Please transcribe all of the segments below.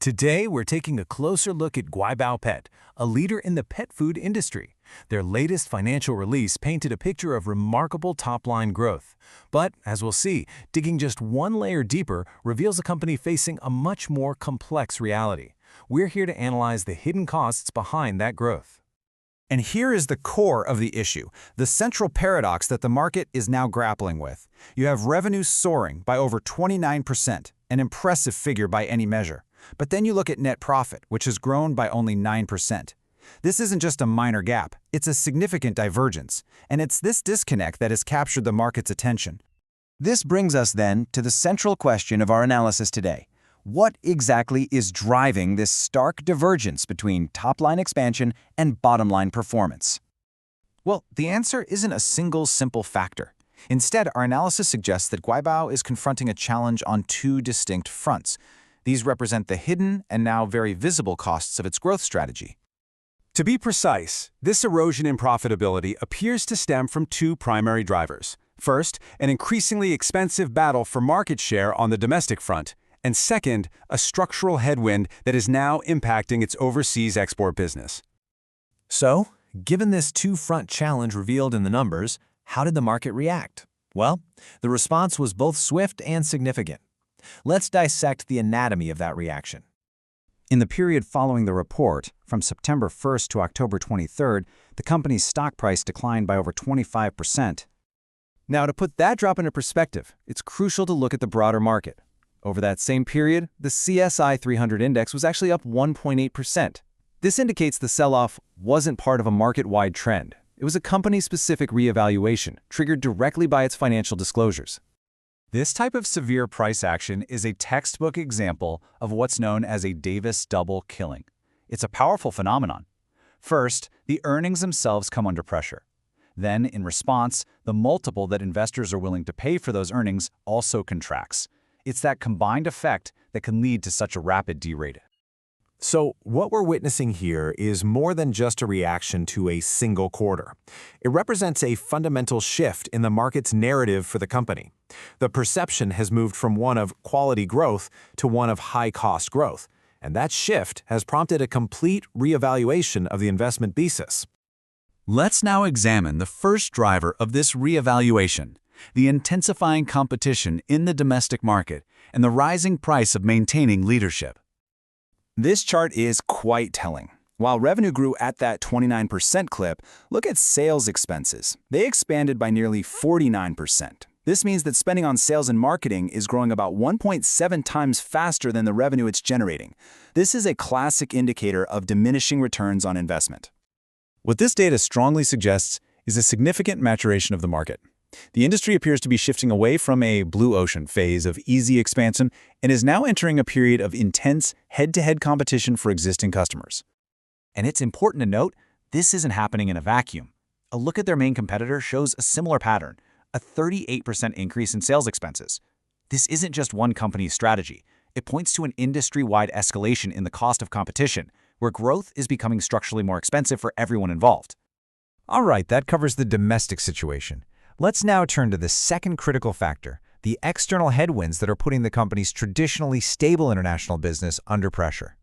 Today, we're taking a closer look at Guaibao Pet, a leader in the pet food industry. Their latest financial release painted a picture of remarkable top-line growth. But, as we'll see, digging just one layer deeper reveals a company facing a much more complex reality. We're here to analyze the hidden costs behind that growth. And here is the core of the issue, the central paradox that the market is now grappling with. You have revenues soaring by over 29%, an impressive figure by any measure. But then you look at net profit, which has grown by only 9%. This isn't just a minor gap, it's a significant divergence, and it's this disconnect that has captured the market's attention. This brings us then to the central question of our analysis today. What exactly is driving this stark divergence between top-line expansion and bottom-line performance? Well, the answer isn't a single simple factor. Instead, our analysis suggests that Guaibao is confronting a challenge on two distinct fronts. These represent the hidden and now very visible costs of its growth strategy. To be precise, this erosion in profitability appears to stem from two primary drivers. First, an increasingly expensive battle for market share on the domestic front, and second, a structural headwind that is now impacting its overseas export business. So, given this two-front challenge revealed in the numbers, how did the market react? Well, the response was both swift and significant. Let's dissect the anatomy of that reaction. In the period following the report, from September 1st to October 23rd, the company's stock price declined by over 25%. Now, to put that drop into perspective, it's crucial to look at the broader market. Over that same period, the CSI 300 index was actually up 1.8%. This indicates the sell-off wasn't part of a market-wide trend. It was a company-specific reevaluation, triggered directly by its financial disclosures. This type of severe price action is a textbook example of what's known as a Davis double killing. It's a powerful phenomenon. First, the earnings themselves come under pressure. Then, in response, the multiple that investors are willing to pay for those earnings also contracts. It's that combined effect that can lead to such a rapid derate. So what we're witnessing here is more than just a reaction to a single quarter. It represents a fundamental shift in the market's narrative for the company. The perception has moved from one of quality growth to one of high-cost growth, and that shift has prompted a complete reevaluation of the investment thesis. Let's now examine the first driver of this reevaluation, the intensifying competition in the domestic market and the rising price of maintaining leadership. This chart is quite telling. While revenue grew at that 29% clip, look at sales expenses. They expanded by nearly 49%. This means that spending on sales and marketing is growing about 1.7 times faster than the revenue it's generating. This is a classic indicator of diminishing returns on investment. What this data strongly suggests is a significant maturation of the market. The industry appears to be shifting away from a blue ocean phase of easy expansion and is now entering a period of intense head-to-head competition for existing customers. And it's important to note, this isn't happening in a vacuum. A look at their main competitor shows a similar pattern, a 38% increase in sales expenses. This isn't just one company's strategy. It points to an industry-wide escalation in the cost of competition, where growth is becoming structurally more expensive for everyone involved. All right, that covers the domestic situation. Let's now turn to the second critical factor, the external headwinds that are putting the company's traditionally stable international business under pressure.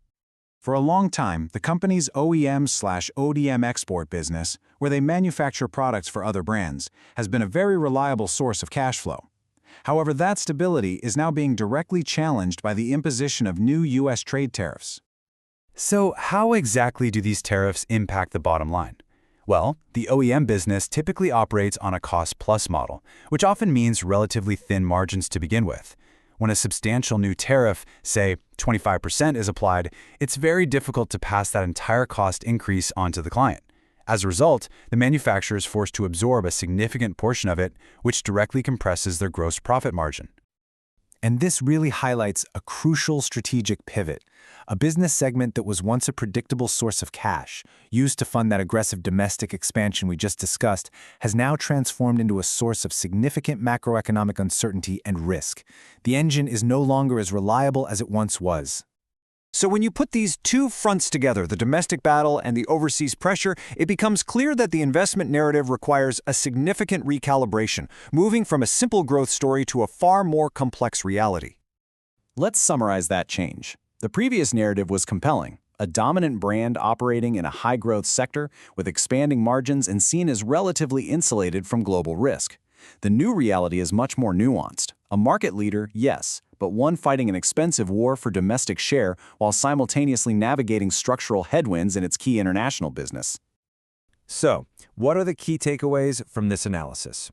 For a long time, the company's OEM/ODM export business, where they manufacture products for other brands, has been a very reliable source of cash flow. However, that stability is now being directly challenged by the imposition of new U.S. trade tariffs. So how exactly do these tariffs impact the bottom line? Well, the OEM business typically operates on a cost-plus model, which often means relatively thin margins to begin with. When a substantial new tariff, say 25%, is applied, it's very difficult to pass that entire cost increase onto the client. As a result, the manufacturer is forced to absorb a significant portion of it, which directly compresses their gross profit margin. And this really highlights a crucial strategic pivot. A business segment that was once a predictable source of cash, used to fund that aggressive domestic expansion we just discussed, has now transformed into a source of significant macroeconomic uncertainty and risk. The engine is no longer as reliable as it once was. So when you put these two fronts together, the domestic battle and the overseas pressure, it becomes clear that the investment narrative requires a significant recalibration, moving from a simple growth story to a far more complex reality. Let's summarize that change. The previous narrative was compelling, a dominant brand operating in a high-growth sector with expanding margins and seen as relatively insulated from global risk. The new reality is much more nuanced. A market leader, yes, but one fighting an expensive war for domestic share while simultaneously navigating structural headwinds in its key international business. So, what are the key takeaways from this analysis?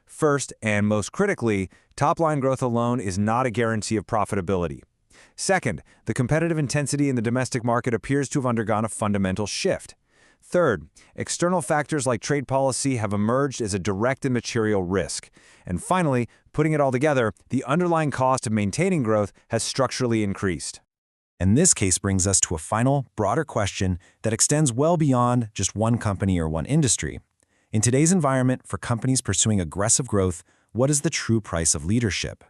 First, and most critically, top-line growth alone is not a guarantee of profitability. Second, the competitive intensity in the domestic market appears to have undergone a fundamental shift. Third, external factors like trade policy have emerged as a direct and material risk. And finally, putting it all together, the underlying cost of maintaining growth has structurally increased. And this case brings us to a final, broader question that extends well beyond just one company or one industry. In today's environment, for companies pursuing aggressive growth, what is the true price of leadership?